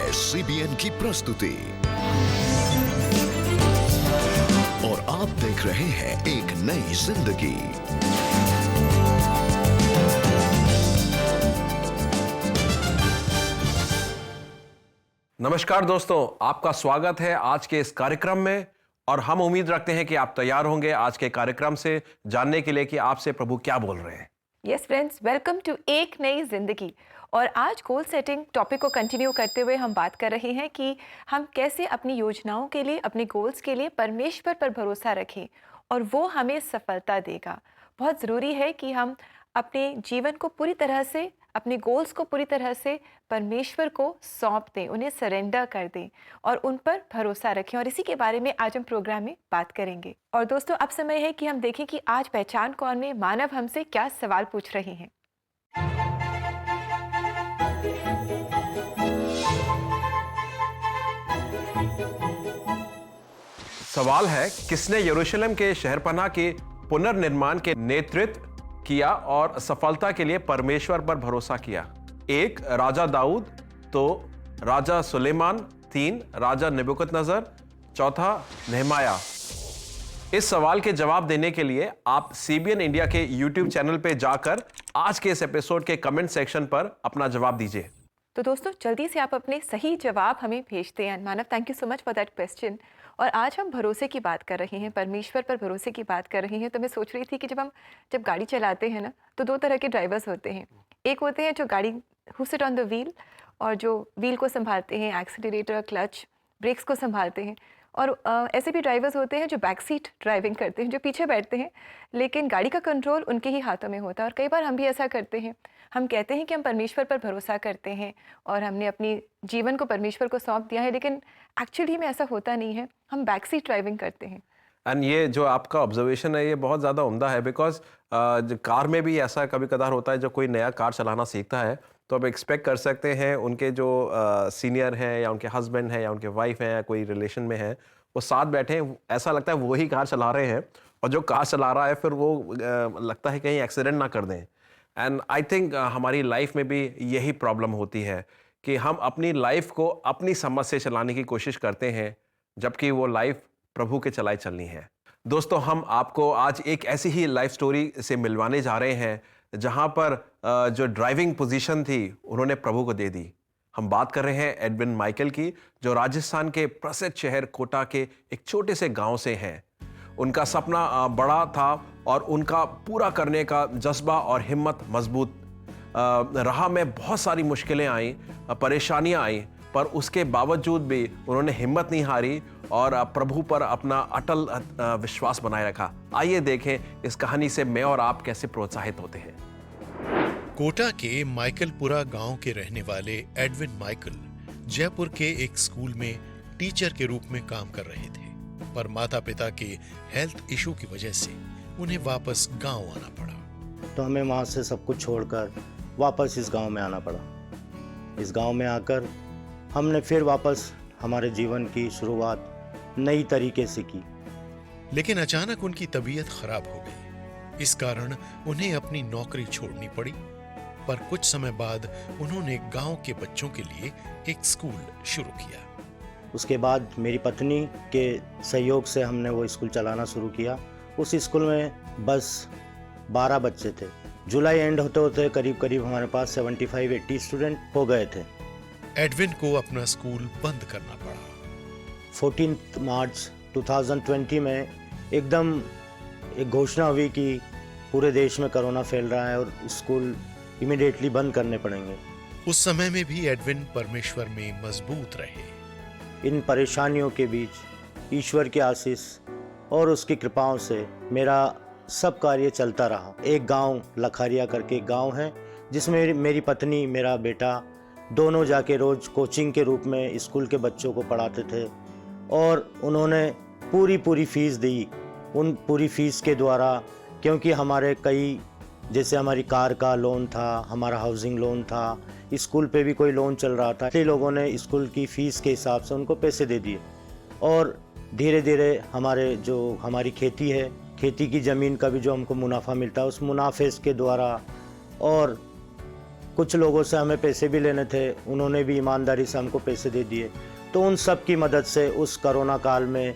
है सीबीएन की प्रस्तुति और आप देख रहे हैं एक नई जिंदगी। नमस्कार दोस्तों, आपका स्वागत है आज के इस कार्यक्रम में और हम उम्मीद रखते हैं कि आप तैयार होंगे आज के कार्यक्रम से जानने के लिए कि आपसे प्रभु क्या बोल रहे हैं। यस फ्रेंड्स, वेलकम टू एक नई जिंदगी। और आज गोल सेटिंग टॉपिक को कंटिन्यू करते हुए हम बात कर रहे हैं कि हम कैसे अपनी योजनाओं के लिए, अपने गोल्स के लिए परमेश्वर पर भरोसा रखें और वो हमें सफलता देगा। बहुत ज़रूरी है कि हम अपने जीवन को पूरी तरह से, अपने गोल्स को पूरी तरह से परमेश्वर को सौंप दें, उन्हें सरेंडर कर दें और उन पर भरोसा रखें। और इसी के बारे में आज हम प्रोग्राम में बात करेंगे। और दोस्तों, अब समय है कि हम देखें कि आज पहचान कौन में मानव हमसे क्या सवाल पूछ रहे हैं। सवाल है, किसने यरूशलेम के शहरपनाह के पुनर्निर्माण के नेतृत्व किया और सफलता के लिए परमेश्वर पर भरोसा किया? 1 राजा दाऊद, 2 राजा सुलेमान, 3 राजा नेबुकदनेस्सर, 4 नेहमाया। इस सवाल के जवाब देने के लिए आप सीबीएन इंडिया के यूट्यूब चैनल पे जाकर आज के इस एपिसोड के कमेंट सेक्शन पर अपना जवाब दीजिए। तो दोस्तों, जल्दी से आप अपने सही जवाब हमें भेजते हैं। Manav, thank you so much for that question. और आज हम भरोसे की बात कर रहे हैं, परमेश्वर पर भरोसे की बात कर रहे हैं। तो मैं सोच रही थी कि जब गाड़ी चलाते हैं ना, तो 2 तरह के ड्राइवर्स होते हैं। एक होते हैं जो गाड़ी who sit on the wheel, और जो व्हील को संभालते हैं, एक्सीलरेटर, क्लच, ब्रेक्स को संभालते हैं। और ऐसे भी ड्राइवर्स होते हैं जो बैक सीट ड्राइविंग करते हैं, जो पीछे बैठते हैं, लेकिन गाड़ी का कंट्रोल उनके ही हाथों में होता है। और कई बार हम भी ऐसा करते हैं, हम कहते हैं कि हम परमेश्वर पर भरोसा करते हैं और हमने अपनी जीवन को परमेश्वर को सौंप दिया है, लेकिन एक्चुअली में ऐसा होता नहीं है। हम बैक सीट ड्राइविंग करते हैं। एंड ये जो आपका ऑब्जर्वेशन है ये बहुत ज़्यादा उम्दा है, बिकॉज कार में भी ऐसा कभी कदार होता है। जब कोई नया कार चलाना सीखता है तो आप एक्सपेक्ट कर सकते हैं उनके जो सीनियर हैं या उनके हस्बैंड हैं या उनके वाइफ हैं या कोई रिलेशन में है, वो साथ बैठे हैं। ऐसा लगता है वही कार चला रहे हैं, और जो कार चला रहा है फिर वो लगता है कहीं एक्सीडेंट ना कर दें। एंड आई थिंक हमारी लाइफ में भी यही प्रॉब्लम होती है कि हम अपनी लाइफ को अपनी समझ से चलाने की कोशिश करते हैं, जबकि वो लाइफ प्रभु के चलाई चलनी है। दोस्तों, हम आपको आज एक ऐसी ही लाइफ स्टोरी से मिलवाने जा रहे हैं जहां पर जो ड्राइविंग पोजीशन थी उन्होंने प्रभु को दे दी। हम बात कर रहे हैं एडविन माइकल की, जो राजस्थान के प्रसिद्ध शहर कोटा के एक छोटे से गांव से हैं। उनका सपना बड़ा था और उनका पूरा करने का जज्बा और हिम्मत मजबूत। राह में बहुत सारी मुश्किलें आईं, परेशानियां आईं, पर उसके बावजूद भी उन्होंने हिम्मत नहीं हारी और प्रभु पर अपना अटल विश्वास बनाए रखा। आइए देखें इस कहानी से मैं और आप कैसे प्रोत्साहित होते हैं। कोटा के माइकलपुरा गांव के रहने वाले एडविन माइकल जयपुर के एक स्कूल में टीचर के रूप में काम कर रहे थे, पर माता पिता के हेल्थ इशू की वजह से उन्हें वापस गांव आना पड़ा। तो हमें वहाँ से सब कुछ छोड़कर वापस इस गांव में आना पड़ा। इस गांव में आकर हमने फिर वापस हमारे जीवन की शुरुआत नई तरीके से की। लेकिन अचानक उनकी तबीयत खराब हो गई। इस कारण उन्हें अपनी नौकरी छोड़नी पड़ी। पर कुछ समय बाद उन्होंने गांव के बच्चों के लिए एक स्कूल शुरू किया। उसके बाद मेरी पत्नी के सहयोग से हमने वो स्कूल चलाना शुरू किया। उस स्कूल में बस 12 बच्चे थे। जुलाई एंड होते होते करीब करीब हमारे पास 75-80 स्टूडेंट हो गए थे। एडविन को अपना स्कूल बंद करना पड़ा। 14 मार्च 2020 में एकदम एक घोषणा हुई कि पूरे देश में कोरोना फैल रहा है और स्कूल इमीडिएटली बंद करने पड़ेंगे। उस समय में भी एडविन परमेश्वर में मजबूत रहे। इन परेशानियों के बीच ईश्वर की आशीष और उसकी कृपाओं से मेरा सब कार्य चलता रहा। एक गांव लखारिया करके गांव है, जिसमें मेरी पत्नी, मेरा बेटा दोनों जाके रोज कोचिंग के रूप में स्कूल के बच्चों को पढ़ाते थे। और उन्होंने पूरी फीस दी। उन पूरी फीस के द्वारा, क्योंकि हमारे कई, जैसे हमारी कार का लोन था, हमारा हाउसिंग लोन था, स्कूल पे भी कोई लोन चल रहा था, कई लोगों ने स्कूल की फ़ीस के हिसाब से उनको पैसे दे दिए। और धीरे धीरे हमारी खेती है, खेती की ज़मीन का भी जो हमको मुनाफा मिलता है, उस मुनाफे के द्वारा और कुछ लोगों से हमें पैसे भी लेने थे, उन्होंने भी ईमानदारी से हमको पैसे दे दिए। तो उन सब की मदद से उस कोरोना काल में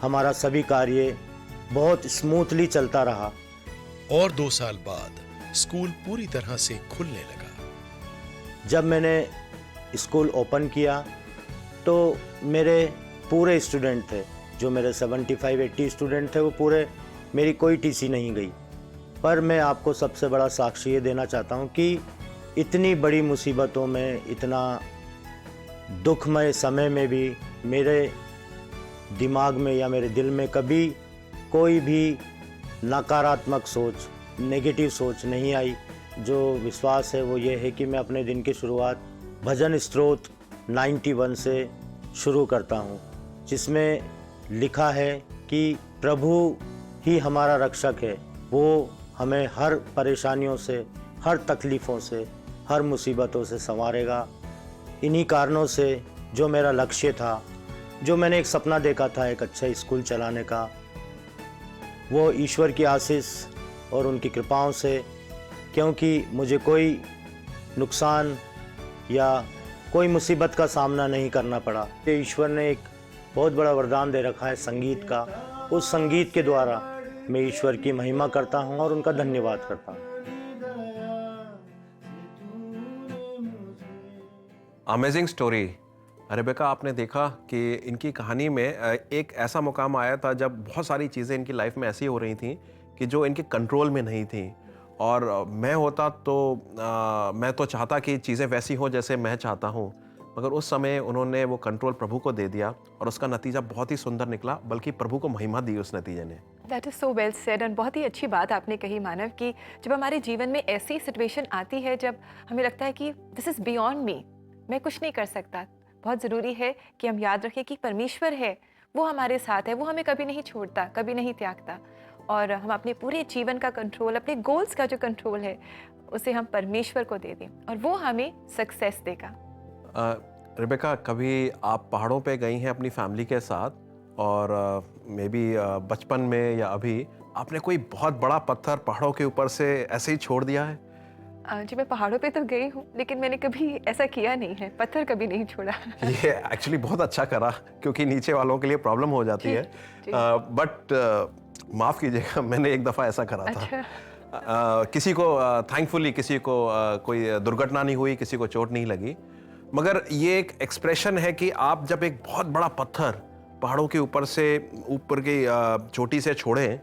हमारा सभी कार्य बहुत स्मूथली चलता रहा। और 2 साल बाद स्कूल पूरी तरह से खुलने लगा। जब मैंने स्कूल ओपन किया तो मेरे पूरे स्टूडेंट थे, जो मेरे 75-80 स्टूडेंट थे, वो पूरे, मेरी कोई टीसी नहीं गई। पर मैं आपको सबसे बड़ा साक्षी ये देना चाहता हूँ कि इतनी बड़ी मुसीबतों में, इतना दुखमय समय में भी मेरे दिमाग में या मेरे दिल में कभी कोई भी नकारात्मक सोच, नेगेटिव सोच नहीं आई। जो विश्वास है वो ये है कि मैं अपने दिन की शुरुआत भजन स्तोत्र 91 से शुरू करता हूँ, जिसमें लिखा है कि प्रभु ही हमारा रक्षक है, वो हमें हर परेशानियों से, हर तकलीफ़ों से, हर मुसीबतों से संवारेगा। इन्हीं कारणों से जो मेरा लक्ष्य था, जो मैंने एक सपना देखा था एक अच्छा स्कूल चलाने का, वो ईश्वर की आशीष और उनकी कृपाओं से, क्योंकि मुझे कोई नुकसान या कोई मुसीबत का सामना नहीं करना पड़ा। ये ईश्वर ने एक बहुत बड़ा वरदान दे रखा है संगीत का। उस संगीत के द्वारा मैं ईश्वर की महिमा करता हूँ और उनका धन्यवाद करता हूँ। Amazing story. रेबेका, आपने देखा कि इनकी कहानी में एक ऐसा मुकाम आया था जब बहुत सारी चीज़ें इनकी लाइफ में ऐसी हो रही थी कि जो इनके कंट्रोल में नहीं थी। और मैं होता तो मैं तो चाहता कि चीज़ें वैसी हों जैसे मैं चाहता हूँ, मगर उस समय उन्होंने वो कंट्रोल प्रभु को दे दिया और उसका नतीजा बहुत ही सुंदर निकला, बल्कि प्रभु को महिमा दी उस नतीजे ने। That is so well said. And बहुत ही अच्छी बात आपने कही मानव, कि जब हमारे जीवन में ऐसी सिचुएशन आती है जब हमें लगता है कि दिस इज़ बियॉन्ड मी, मैं कुछ नहीं कर सकता, बहुत ज़रूरी है कि हम याद रखें कि परमेश्वर है, वो हमारे साथ है, वो हमें कभी नहीं छोड़ता, कभी नहीं त्यागता। और हम अपने पूरे जीवन का कंट्रोल, अपने गोल्स का जो कंट्रोल है, उसे हम परमेश्वर को दे दें और वो हमें सक्सेस देगा। रेबेका, कभी आप पहाड़ों पे गई हैं अपनी फैमिली के साथ, और मे बी बचपन में या अभी आपने कोई बहुत बड़ा पत्थर पहाड़ों के ऊपर से ऐसे ही छोड़ दिया है? जी, मैं पहाड़ों पे तो गई हूँ, लेकिन मैंने कभी ऐसा किया नहीं है, पत्थर कभी नहीं छोड़ा। ये एक्चुअली बहुत अच्छा करा, क्योंकि नीचे वालों के लिए प्रॉब्लम हो जाती है। बट माफ़ कीजिएगा, मैंने एक दफ़ा ऐसा करा था। किसी को थैंकफुली किसी को कोई दुर्घटना नहीं हुई, किसी को चोट नहीं लगी, मगर ये एक एक्सप्रेशन है कि आप जब एक बहुत बड़ा पत्थर पहाड़ों के ऊपर से, ऊपर की चोटी से छोड़ें,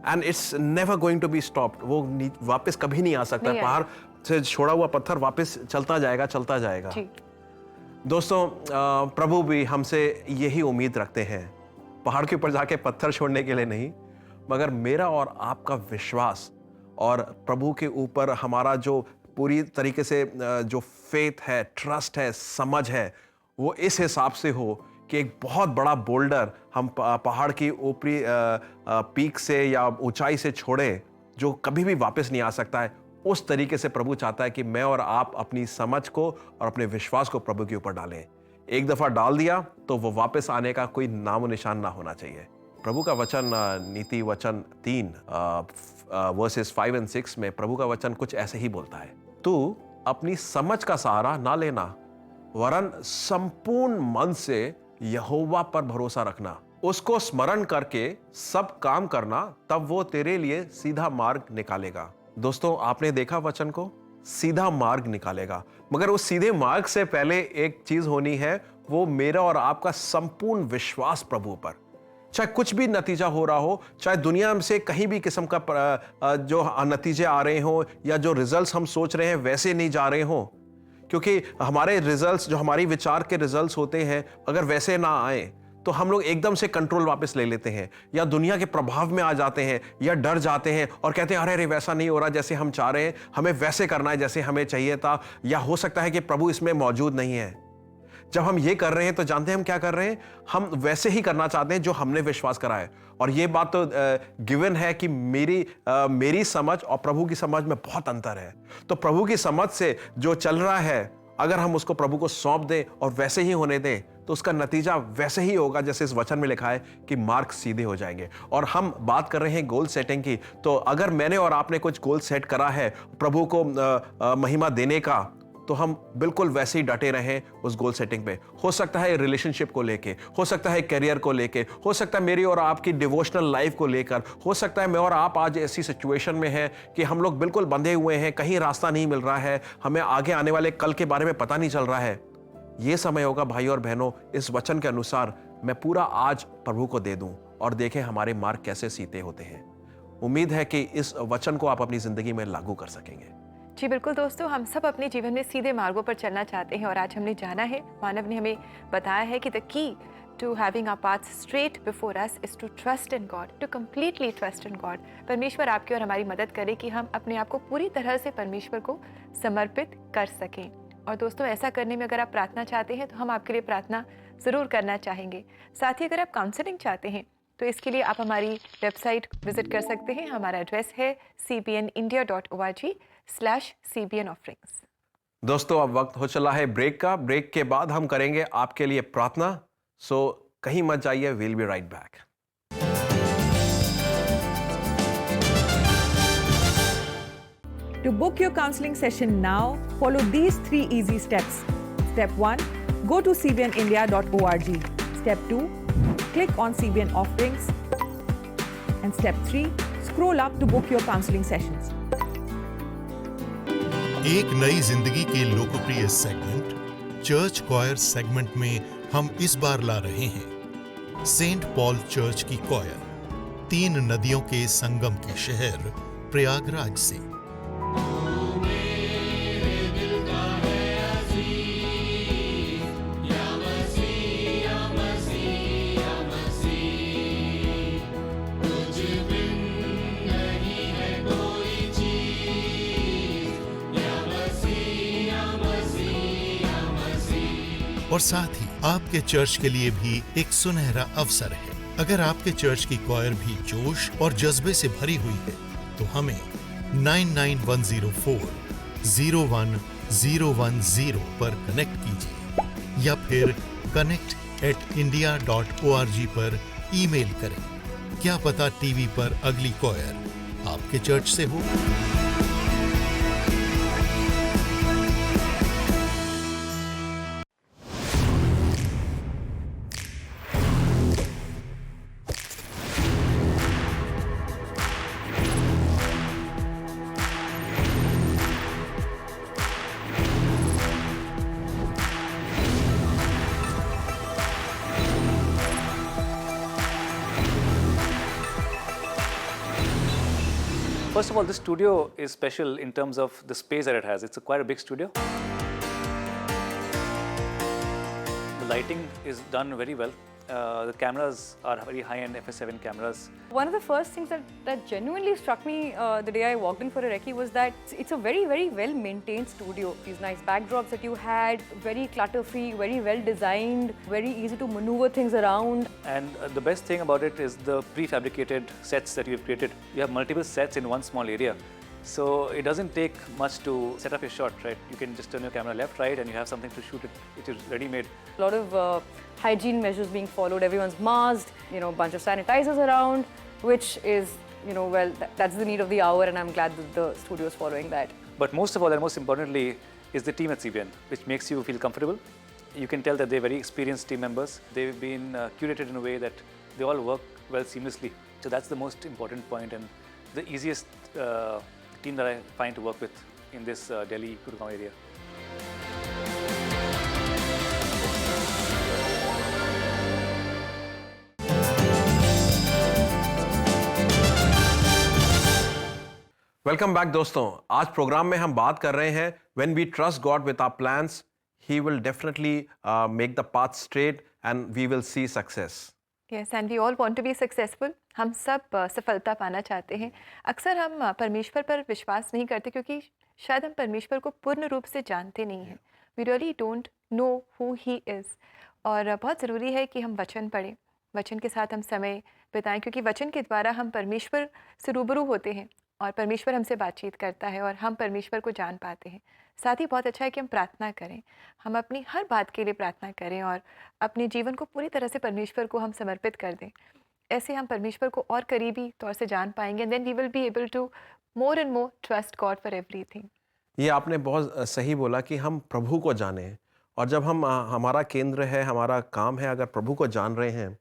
and it's never going to be stopped, वो वापस कभी नहीं आ सकता। पहाड़ से छोड़ा हुआ पत्थर वापस चलता जाएगा, चलता जाएगा। दोस्तों, प्रभु भी हमसे यही उम्मीद रखते हैं, पहाड़ के ऊपर जाके पत्थर छोड़ने के लिए नहीं, मगर मेरा और आपका विश्वास और प्रभु के ऊपर हमारा जो पूरी तरीके से जो फेथ है, ट्रस्ट है, समझ है, वो इस हिसाब से हो कि एक बहुत बड़ा बोल्डर हम पहाड़ की ऊपरी पीक से या ऊंचाई से छोड़े, जो कभी भी वापस नहीं आ सकता है। उस तरीके से प्रभु चाहता है कि मैं और आप अपनी समझ को और अपने विश्वास को प्रभु के ऊपर डालें। एक दफ़ा डाल दिया तो वो वापस आने का कोई नामो निशान ना होना चाहिए। प्रभु का वचन, नीति वचन 3 वर्सेस 5 और 6 में प्रभु का वचन कुछ ऐसे ही बोलता है, तू अपनी समझ का सहारा ना लेना, वरन संपूर्ण मन से यहोवा पर भरोसा रखना, उसको स्मरण करके सब काम करना, तब वो तेरे लिए सीधा मार्ग निकालेगा। दोस्तों, आपने देखा वचन को, सीधा मार्ग निकालेगा, मगर उस सीधे मार्ग से पहले एक चीज होनी है, वो मेरा और आपका संपूर्ण विश्वास प्रभु पर। चाहे कुछ भी नतीजा हो रहा हो, चाहे दुनिया से कहीं भी किस्म का जो नतीजे आ रहे हो या जो रिजल्ट्स हम सोच रहे हैं वैसे नहीं जा रहे हो, क्योंकि हमारे रिजल्ट्स, जो हमारी विचार के रिजल्ट्स होते हैं, अगर वैसे ना आए तो हम लोग एकदम से कंट्रोल वापस ले लेते हैं, या दुनिया के प्रभाव में आ जाते हैं, या डर जाते हैं और कहते हैं अरे वैसा नहीं हो रहा जैसे हम चाह रहे हैं, हमें वैसे करना है जैसे हमें चाहिए था, या हो सकता है कि प्रभु इसमें मौजूद नहीं है। जब हम ये कर रहे हैं तो जानते हैं हम क्या कर रहे हैं, हम वैसे ही करना चाहते हैं जो हमने विश्वास करा है। और ये बात तो गिवन है कि मेरी समझ और प्रभु की समझ में बहुत अंतर है। तो प्रभु की समझ से जो चल रहा है, अगर हम उसको प्रभु को सौंप दें और वैसे ही होने दें, तो उसका नतीजा वैसे ही होगा जैसे इस वचन में लिखा है कि मार्ग सीधे हो जाएंगे। और हम बात कर रहे हैं गोल सेटिंग की, तो अगर मैंने और आपने कुछ गोल सेट करा है प्रभु को महिमा देने का, तो हम बिल्कुल वैसे ही डटे रहें उस गोल सेटिंग पे। हो सकता है रिलेशनशिप को लेके, हो सकता है करियर को लेके, हो सकता है मेरी और आपकी डिवोशनल लाइफ को लेकर, हो सकता है मैं और आप आज ऐसी सिचुएशन में हैं कि हम लोग बिल्कुल बंधे हुए हैं, कहीं रास्ता नहीं मिल रहा है, हमें आगे आने वाले कल के बारे में पता नहीं चल रहा है। ये समय होगा भाई और बहनों, इस वचन के अनुसार मैं पूरा आज प्रभु को दे दूं और देखें हमारे मार्ग कैसे सीधे होते हैं। उम्मीद है कि इस वचन को आप अपनी जिंदगी में लागू कर सकेंगे। जी बिल्कुल दोस्तों, हम सब अपने जीवन में सीधे मार्गों पर चलना चाहते हैं और आज हमने जाना है, मानव ने हमें बताया है कि the key to having our path straight before us is to trust in God, to completely trust in God. परमेश्वर आपकी और हमारी मदद करे कि हम अपने आप को पूरी तरह से परमेश्वर को समर्पित कर सकें। और दोस्तों, ऐसा करने में अगर आप प्रार्थना चाहते हैं तो हम आपके लिए प्रार्थना ज़रूर करना चाहेंगे। साथ ही अगर आप काउंसलिंग चाहते हैं तो इसके लिए आप हमारी वेबसाइट विजिट कर सकते हैं। हमारा एड्रेस है cbnindia.org/cbn offerings। दोस्तों, अब वक्त हो चला है ब्रेक का। ब्रेक के बाद हम करेंगे आपके लिए प्रार्थना, सो कहीं मत जाइए, will be right back. To book your counseling session now, follow these 3 easy steps. Step 1, go to cbnindia.org. Step 2, click on CBN offerings. And step 3, scroll up to book your counseling sessions. एक नई जिंदगी के लोकप्रिय segment church क्वायर segment में हम इस बार ला रहे हैं सेंट पॉल चर्च की क्वायर, 3 नदियों के संगम के शहर प्रयागराज से। और साथ ही आपके चर्च के लिए भी एक सुनहरा अवसर है। अगर आपके चर्च की क्वायर भी जोश और जज्बे से भरी हुई है तो हमें 9910401010 पर कनेक्ट कीजिए या फिर connect@india.org पर ईमेल करें। क्या पता टीवी पर अगली क्वायर आपके चर्च से हो। First of all, this studio is special in terms of the space that it has. It's quite a big studio. The lighting is done very well. The cameras are very high-end FS7 cameras. One of the first things that genuinely struck me the day I walked in for a recce was that it's a very, very well-maintained studio. These nice backdrops that you had, very clutter-free, very well-designed, very easy to maneuver things around. And the best thing about it is the prefabricated sets that you've created. You have multiple sets in one small area. So it doesn't take much to set up your shot, right? You can just turn your camera left, right, and you have something to shoot it. It is ready-made. A lot of hygiene measures being followed. Everyone's masked, a bunch of sanitizers around, which is, well, that's the need of the hour, and I'm glad that the studio is following that. But most of all, and most importantly, is the team at CBN, which makes you feel comfortable. You can tell that they're very experienced team members. They've been curated in a way that they all work well seamlessly. So that's the most important point and the easiest team that I find to work with in this Delhi Gurgaon area. Welcome back दोस्तों। आज programme में हम बात कर रहे हैं when we trust God with our plans, he will definitely make the path straight and we will see success. Yes, and we all want to be successful. हम सब सफलता पाना चाहते हैं। अक्सर हम परमेश्वर पर विश्वास नहीं करते क्योंकि शायद हम परमेश्वर को पूर्ण रूप से जानते नहीं हैं। We really don't know who he is. और बहुत ज़रूरी है कि हम वचन पढ़ें, वचन के साथ हम समय बिताएं, क्योंकि वचन के द्वारा हम परमेश्वर से रूबरू होते हैं। और परमेश्वर हमसे बातचीत करता है और हम परमेश्वर को जान पाते हैं। साथ ही बहुत अच्छा है कि हम प्रार्थना करें, हम अपनी हर बात के लिए प्रार्थना करें और अपने जीवन को पूरी तरह से परमेश्वर को हम समर्पित कर दें। ऐसे हम परमेश्वर को और करीबी तौर से जान पाएंगे, then we will be able to more and more trust God for everything. ये आपने बहुत सही बोला कि हम प्रभु को जानें, और जब हम हमारा केंद्र है, हमारा काम है, अगर प्रभु को जान रहे हैं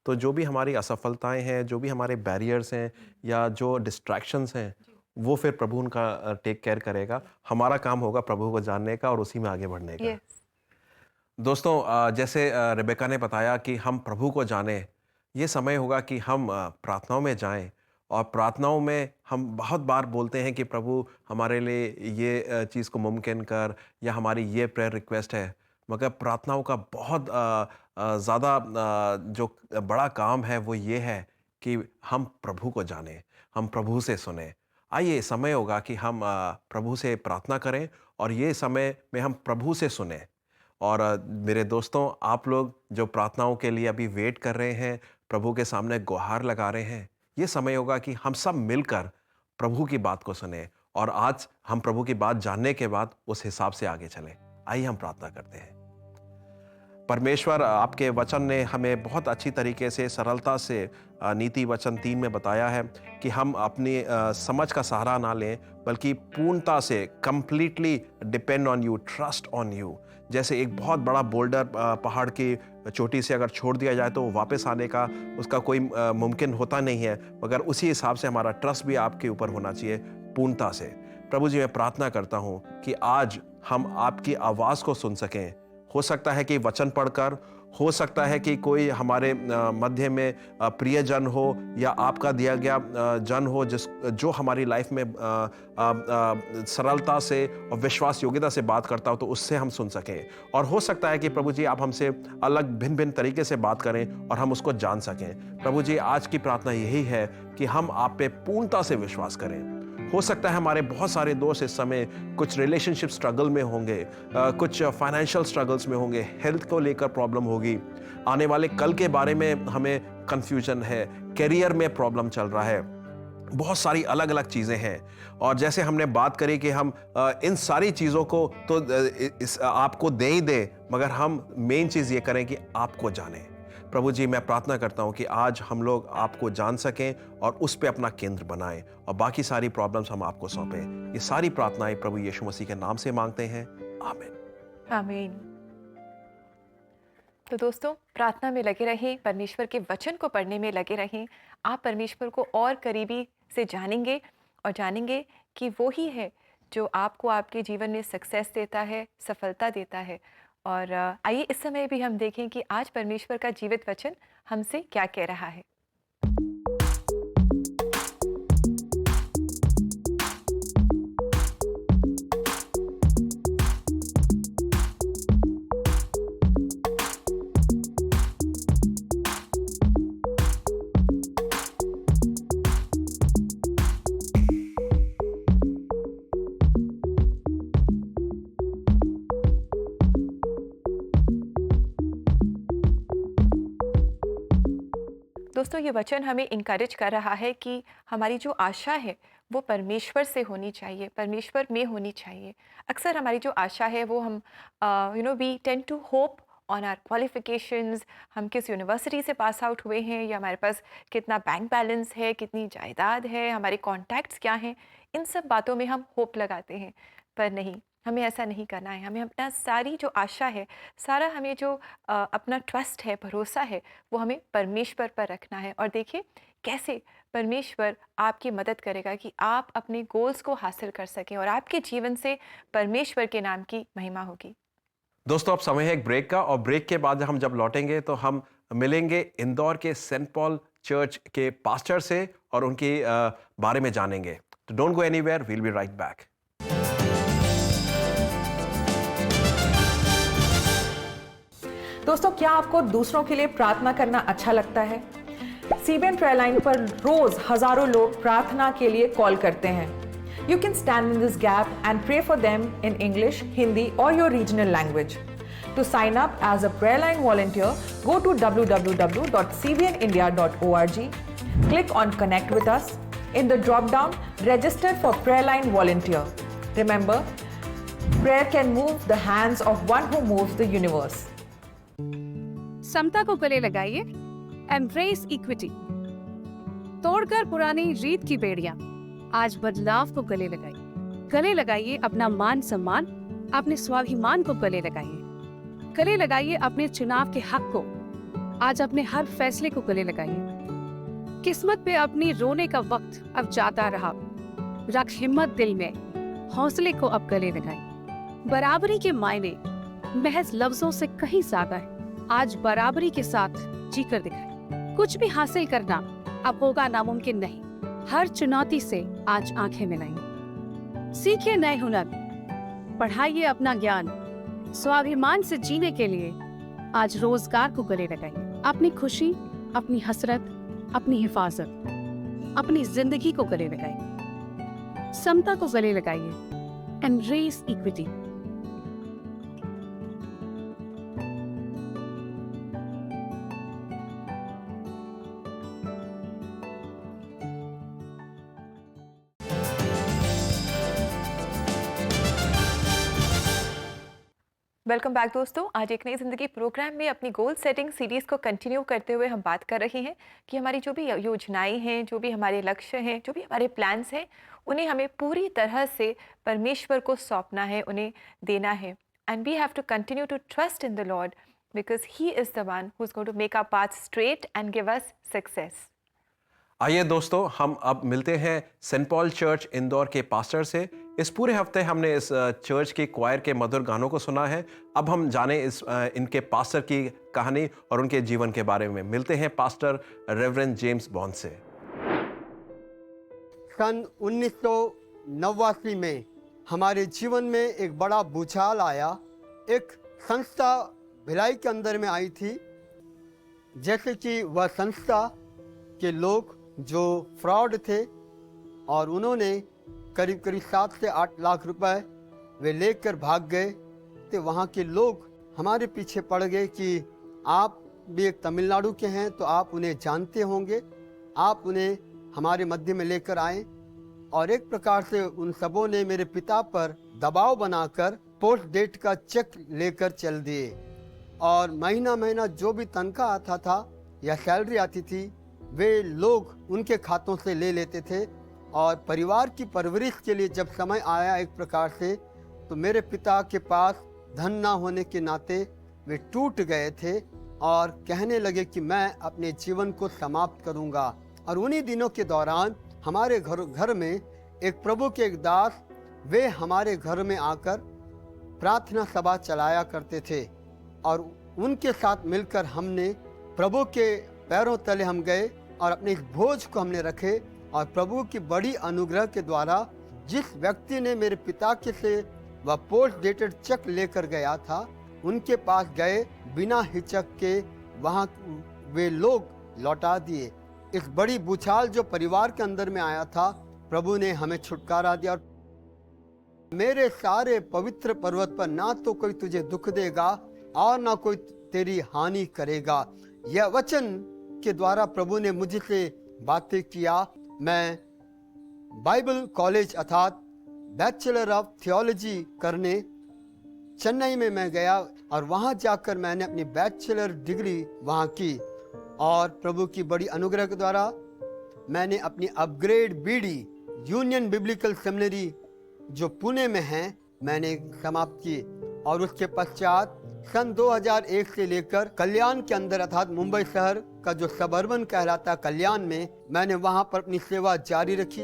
तो जो भी हमारी असफलताएं हैं, जो भी हमारे बैरियर्स हैं या जो डिस्ट्रैक्शंस हैं, वो फिर प्रभु उनका टेक केयर करेगा। हमारा काम होगा प्रभु को जानने का और उसी में आगे बढ़ने का। दोस्तों, जैसे रेबेका ने बताया कि हम प्रभु को जानें, ये समय होगा कि हम प्रार्थनाओं में जाएं, और प्रार्थनाओं में हम बहुत बार बोलते हैं कि प्रभु हमारे लिए ये चीज़ को मुमकिन कर, या हमारी ये प्रेयर रिक्वेस्ट है, मगर प्रार्थनाओं का बहुत ज़्यादा जो बड़ा काम है वो ये है कि हम प्रभु को जानें, हम प्रभु से सुने। आइए, समय होगा कि हम प्रभु से प्रार्थना करें और ये समय में हम प्रभु से सुने। और मेरे दोस्तों, आप लोग जो प्रार्थनाओं के लिए अभी वेट कर रहे हैं, प्रभु के सामने गुहार लगा रहे हैं, ये समय होगा कि हम सब मिलकर प्रभु की बात को सुने, और आज हम प्रभु की बात जानने के बाद उस हिसाब से आगे चलें। आइए हम प्रार्थना करते हैं। परमेश्वर, आपके वचन ने हमें बहुत अच्छी तरीके से, सरलता से नीति वचन 3 में बताया है कि हम अपनी समझ का सहारा ना लें, बल्कि पूर्णता से completely depend on you, trust on you. जैसे एक बहुत बड़ा बोल्डर पहाड़ की चोटी से अगर छोड़ दिया जाए तो वापस आने का उसका कोई मुमकिन होता नहीं है, मगर उसी हिसाब से हमारा ट्रस्ट भी आपके ऊपर होना चाहिए पूर्णता से। प्रभु जी, मैं प्रार्थना करता हूँ कि आज हम आपकी आवाज़ को सुन सकें। हो सकता है कि वचन पढ़कर, हो सकता है कि कोई हमारे मध्य में प्रियजन हो या आपका दिया गया जन हो जो हमारी लाइफ में सरलता से और विश्वास योग्यता से बात करता हो, तो उससे हम सुन सकें। और हो सकता है कि प्रभु जी आप हमसे अलग भिन्न भिन्न तरीके से बात करें और हम उसको जान सकें। प्रभु जी, आज की प्रार्थना यही है कि हम आप पे पूर्णता से विश्वास करें। हो सकता है हमारे बहुत सारे दोस्त इस समय कुछ रिलेशनशिप स्ट्रगल में होंगे, कुछ फाइनेंशियल स्ट्रगल्स में होंगे, हेल्थ को लेकर प्रॉब्लम होगी, आने वाले कल के बारे में हमें कंफ्यूजन है, करियर में प्रॉब्लम चल रहा है, बहुत सारी अलग अलग चीज़ें हैं। और जैसे हमने बात करी कि हम इन सारी चीज़ों को तो आपको दे ही दें, मगर हम मेन चीज़ ये करें कि आपको जानें। प्रभु जी, मैं प्रार्थना करता हूं कि आज हम लोग आपको जान सकें और उस पे अपना केंद्र बनाएं, और बाकी सारी प्रॉब्लम्स हम आपको सौंपें। ये सारी प्रार्थनाएं प्रभु यीशु मसीह के नाम से मांगते हैं, आमीन। आमीन। तो दोस्तों, प्रार्थना में लगे रहें, परमेश्वर के वचन को पढ़ने में लगे रहें। आप परमेश्वर को और करीबी से जानेंगे और जानेंगे कि वो ही है जो आपको आपके जीवन में सक्सेस देता है, सफलता देता है। और आइए इस समय भी हम देखें कि आज परमेश्वर का जीवित वचन हमसे क्या कह रहा है। दोस्तों, ये वचन हमें इनकरेज कर रहा है कि हमारी जो आशा है वो परमेश्वर से होनी चाहिए, परमेश्वर में होनी चाहिए। अक्सर हमारी जो आशा है वो हम we tend to hope on our qualifications, हम किस यूनिवर्सिटी से पास आउट हुए हैं, या हमारे पास कितना बैंक बैलेंस है, कितनी जायदाद है, हमारे कॉन्टैक्ट्स क्या हैं, इन सब बातों में हम होप लगाते हैं। पर नहीं, हमें ऐसा नहीं करना है। हमें अपना सारी जो आशा है, सारा हमें जो अपना ट्रस्ट है, भरोसा है, वो हमें परमेश्वर पर रखना है। और देखिए कैसे परमेश्वर आपकी मदद करेगा कि आप अपने गोल्स को हासिल कर सकें और आपके जीवन से परमेश्वर के नाम की महिमा होगी। दोस्तों, अब समय है एक ब्रेक का, और ब्रेक के बाद हम जब लौटेंगे तो हम मिलेंगे इंदौर के सेंट पॉल चर्च के पास्टर से और उनके बारे में जानेंगे। तो don't go anywhere, we'll be right back. दोस्तों, क्या आपको दूसरों के लिए प्रार्थना करना अच्छा लगता है? सीबीएन प्रेयर लाइन पर रोज हजारों लोग प्रार्थना के लिए कॉल करते हैं। You can stand in this gap and pray for them in English, Hindi or your regional language. To sign up as a prayer line volunteer, go to www.cbnindia.org, click on Connect with us, In the drop-down, register for Prayer Line Volunteer. Remember, prayer can move the hands of one who moves the universe. समता को गले लगाइए, embrace equity. तोड़कर पुरानी रीत की बेड़ियां, आज बदलाव को गले लगाइए। गले लगाइए अपना मान सम्मान, अपने स्वाभिमान को गले लगाइए। गले लगाइए अपने चुनाव के हक को, आज अपने हर फैसले को गले लगाइए। किस्मत पे अपनी रोने का वक्त अब जाता रहा, रख हिम्मत दिल में, हौसले को अब गले लगाइए। बराबरी के मायने महज लफ्जों से कहीं ज्यादा है, आज बराबरी के साथ जीकर दिखाएं। कुछ भी हासिल करना अब होगा नामुमकिन नहीं, हर चुनौती से आज आंखें मिलाएं। सीखिए नए हुनर, पढ़ाइए अपना ज्ञान, स्वाभिमान से जीने के लिए आज रोजगार को गले लगाइए। अपनी खुशी, अपनी हसरत, अपनी हिफाजत, अपनी जिंदगी को गले लगाइए। समता को गले लगाइए। Embrace equity. वेलकम बैक दोस्तों। आज एक नई ज़िंदगी प्रोग्राम में अपनी गोल सेटिंग सीरीज़ को कंटिन्यू करते हुए हम बात कर रहे हैं कि हमारी जो भी योजनाएं हैं, जो भी हमारे लक्ष्य हैं, जो भी हमारे प्लान्स हैं, उन्हें हमें पूरी तरह से परमेश्वर को सौंपना है, उन्हें देना है। And we have to continue to trust in the Lord because he is the one who is going to make our path straight and give us success. आइए दोस्तों, हम अब मिलते हैं सेंट पॉल चर्च इंदौर के पास्टर से। इस पूरे हफ्ते हमने इस चर्च की क्वायर के मधुर गानों को सुना है। अब हम जाने इनके पास्टर की कहानी और उनके जीवन के बारे में। मिलते हैं पास्टर रेवरेंड जेम्स बॉन्ड से। सन 1989 में हमारे जीवन में एक बड़ा भूचाल आया। एक संस्था भिलाई के अंदर में आई थी, जैसे कि वह संस्था के लोग जो फ्रॉड थे और उन्होंने करीब करीब 7 से 8 लाख रुपए वे लेकर भाग गए। तो वहाँ के लोग हमारे पीछे पड़ गए कि आप भी एक तमिलनाडु के हैं तो आप उन्हें जानते होंगे, आप उन्हें हमारे मध्य में लेकर आए। और एक प्रकार से उन सबों ने मेरे पिता पर दबाव बनाकर पोस्ट डेट का चेक लेकर चल दिए और महीना महीना जो भी तनख्वाह आता था या सैलरी आती थी वे लोग उनके खातों से ले लेते थे। और परिवार की परवरिश के लिए जब समय आया एक प्रकार से, तो मेरे पिता के पास धन ना होने के नाते वे टूट गए थे और कहने लगे कि मैं अपने जीवन को समाप्त करूंगा। और उन्हीं दिनों के दौरान हमारे घर में एक प्रभु के एक दास, वे हमारे घर में आकर प्रार्थना सभा चलाया करते थे और उनके साथ मिलकर हमने प्रभु के पैरों तले हम गए और अपने इस बोझ को हमने रखे। और प्रभु की बड़ी अनुग्रह के द्वारा जिस व्यक्ति ने मेरे पिता के से वह पोस्ट डेटेड चेक लेकर गया था, उनके पास गए, बिना हिचक के वहाँ वे लोग लौटा दिए। इस बड़ी भूचाल जो परिवार के अंदर में आया था, प्रभु ने हमें छुटकारा दिया। मेरे सारे पवित्र पर्वत पर ना तो कोई तुझे दुख देगा और ना कोई तेरी हानि करेगा। यह वचन के द्वारा प्रभु ने मुझसे बातें किया। मैं बाइबल कॉलेज अर्थात बैचलर ऑफ थियोलॉजी करने चेन्नई में मैं गया और वहाँ जाकर मैंने अपनी बैचलर डिग्री वहाँ की। और प्रभु की बड़ी अनुग्रह के द्वारा मैंने अपनी upgrade BD Union Biblical Seminary जो पुणे में है मैंने समाप्त की। और उसके पश्चात सन 2001 से लेकर कल्याण के अंदर अर्थात मुंबई शहर का जो सबर्बन कहलाता कल्याण में, मैंने वहां पर अपनी सेवा जारी रखी।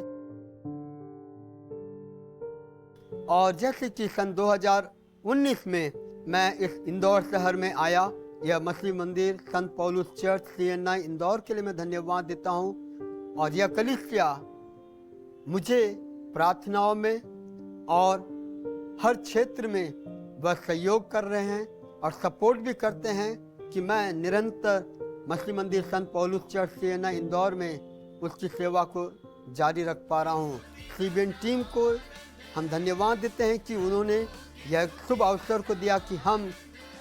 और जैसे कि सन 2019 में मैं इस इंदौर शहर में आया, यह मसीह मंदिर संत पौलुस चर्च CNI इंदौर के लिए मैं धन्यवाद देता हूं। और यह कलीसिया मुझे प्रार्थनाओं में और हर क्षेत्र में वह सहयोग कर रहे हैं और सपोर्ट भी करते हैं कि मैं निरंतर मसीह मंदिर संत पौलुस चर्च CNI इंदौर में उसकी सेवा को जारी रख पा रहा हूँ। CBN टीम को हम धन्यवाद देते हैं कि उन्होंने यह शुभ अवसर को दिया कि हम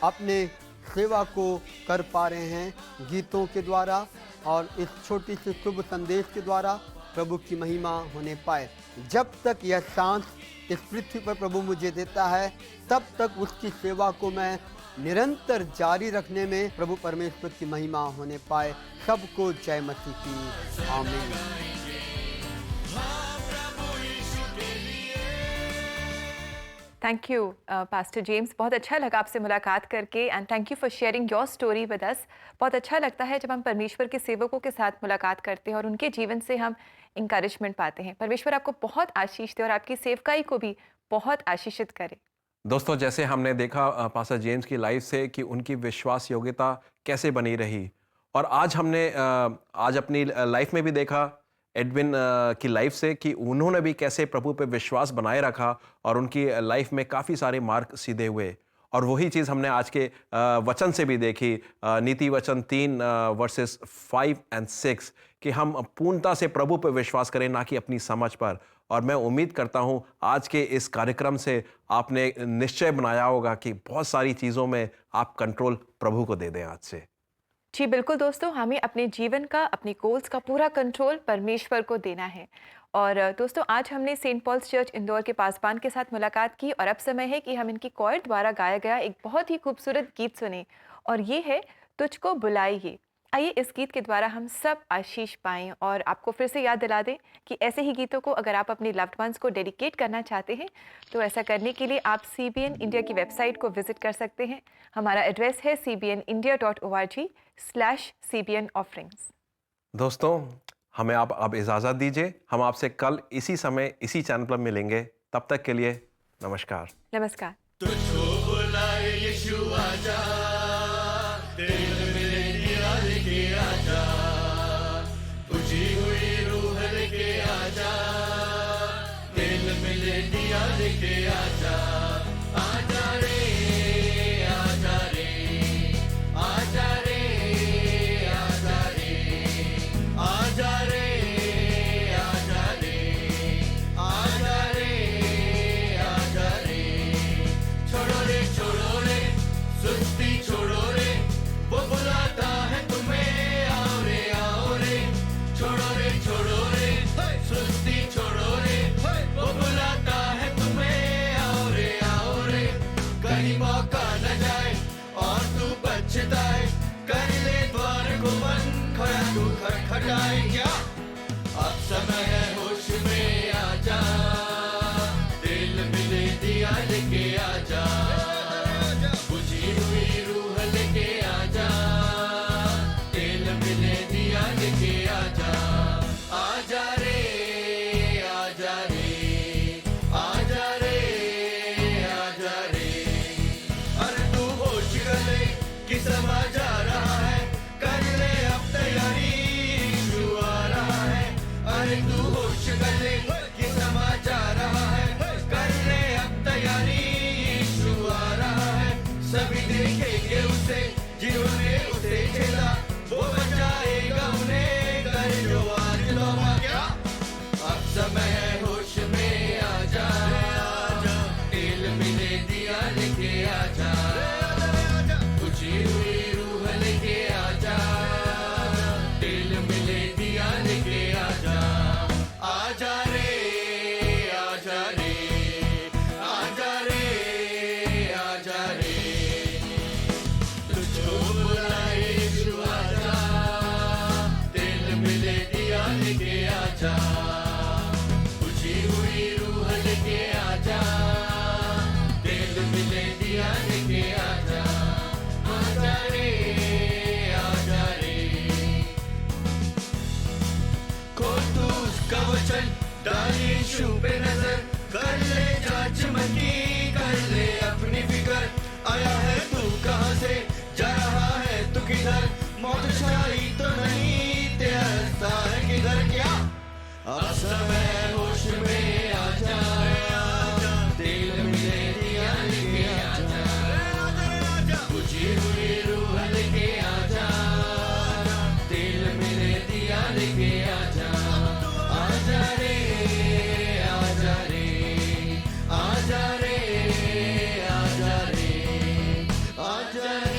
अपने सेवा को कर पा रहे हैं गीतों के द्वारा और इस छोटी सी शुभ संदेश के द्वारा। प्रभु की महिमा होने पाए। जब तक यह सांस इस पृथ्वी पर प्रभु मुझे देता है, तब तक उसकी सेवा को मैं निरंतर जारी रखने में प्रभु परमेश्वर की महिमा होने पाए। सबको जय मसीह की आमीन। थैंक यू पास्टर जेम्स, बहुत अच्छा लगा आपसे मुलाकात करके and thank you for sharing your story with us. बहुत अच्छा लगता है जब हम परमेश्वर के सेवकों के साथ मुलाकात करते हैं और उनके जीवन से हम इंकरेजमेंट पाते हैं। परमेश्वर आपको बहुत आशीष दे और आपकी सेवकाई को भी बहुत आशीषित करे। दोस्तों, जैसे हमने देखा पास्टर जेम्स की लाइफ से कि उनकी विश्वास योग्यता कैसे बनी रही, और आज हमने आज अपनी लाइफ में भी देखा एडविन की लाइफ से कि उन्होंने भी कैसे प्रभु पे विश्वास बनाए रखा और उनकी लाइफ में काफ़ी सारे मार्ग सीधे हुए। और वही चीज़ हमने आज के वचन से भी देखी, नीति वचन 3 वर्सेस 5 और 6, कि हम पूर्णता से प्रभु पे विश्वास करें, ना कि अपनी समझ पर। और मैं उम्मीद करता हूँ आज के इस कार्यक्रम से आपने निश्चय बनाया होगा कि बहुत सारी चीज़ों में आप कंट्रोल प्रभु को दे दें आज से। जी बिल्कुल दोस्तों, हमें अपने जीवन का, अपनी गोल्स का पूरा कंट्रोल परमेश्वर को देना है। और दोस्तों, आज हमने सेंट पॉल्स चर्च इंदौर के पासबान के साथ मुलाकात की और अब समय है कि हम इनकी कॉयर द्वारा गाया गया एक बहुत ही खूबसूरत गीत सुने, और ये है तुझको बुलाइए। आइए इस गीत के द्वारा हम सब आशीष पाएं। और आपको फिर से याद दिला दें कि ऐसे ही गीतों को अगर आप अपने लव्ड वंस को डेडिकेट करना चाहते हैं तो ऐसा करने के लिए आप CBN इंडिया की वेबसाइट को विजिट कर सकते हैं। हमारा एड्रेस है cbnindia.org/CBN offerings। दोस्तों, हमें आप अब इजाज़त दीजिए। हम आपसे कल इसी समय इसी चैनल पर मिलेंगे। तब तक के लिए नमस्कार। नमस्कार। तुझको बुलाए यीशु आजा, दिल में दिया लेके आजा, बुझी हुई रूह लेके आजा, दिल में दिया लेके आजा, आजा रे, आजा रे, आजा रे, आजा रे, आजा रे, आजा रे, आजा रे, आजा रे। छोड़ो रे सुस्ती छोड़ो रे, वो बुलाता है तुम्हें, आओ रे छोड़ो रे सुस्ती छोड़ो रे, वो बुलाता है तुम्हें, आओ रे कहीं मौका न जाए और तू पछताए, कर ले द्वार को बंद, खड़ा तू खटखटाए क्या, अब समय है होश में आजा, दिल मिले दिया लेके आजा, बुझी हुई रूह लेके आजा, दिल मिले दिया लेके आजा, आजा रे, आजा रे, आजा रे, आजा रे। अरे तू होश कर ले कि समा जा रहा है, कर ले अब तैयारी, यीशु आ रहा है। अरे तू होश कर ले कि समा जा रहा है, कर ले अब तैयारी, यीशु आ रहा है। सभी देखेंगे उसे जिन्होंने उसे झेला, वो बचाएगा उन्हें, कर जो आज लौटा क्या, अब समय है होश में आजा, दिल मिले दिया लेके आजा, बुझी हुई रूह लेके आजा, दिल मिले दिया लेके आजा, आजा रे, आजा रे, आजा रे, आजा रे। तुझको बुलाए यीशु आजा, दिल मिले दिया लेके आजा, बुझी हुई रूह लेके आजा, दिल मिले दिया लेके आजा, आजा रे, आजा रे। खोल तू उसका वचन, डाल यीशु पे नजर, कर ले जांच मन की, कर ले अपनी फिक्र, आया है तू कहाँ से, जा रहा है तू किधर, मौत छाई तो नहीं, तेरा रास्ता है किधर क्या, अब समय है होश में आजा, दिल मिले दिया लेके आजा, बुझी हुई रूह लेके आजा, दिल मिले दिया लेके आजा, आजा रे, आजा रे, आजा रे, आजा रे, आजा रे।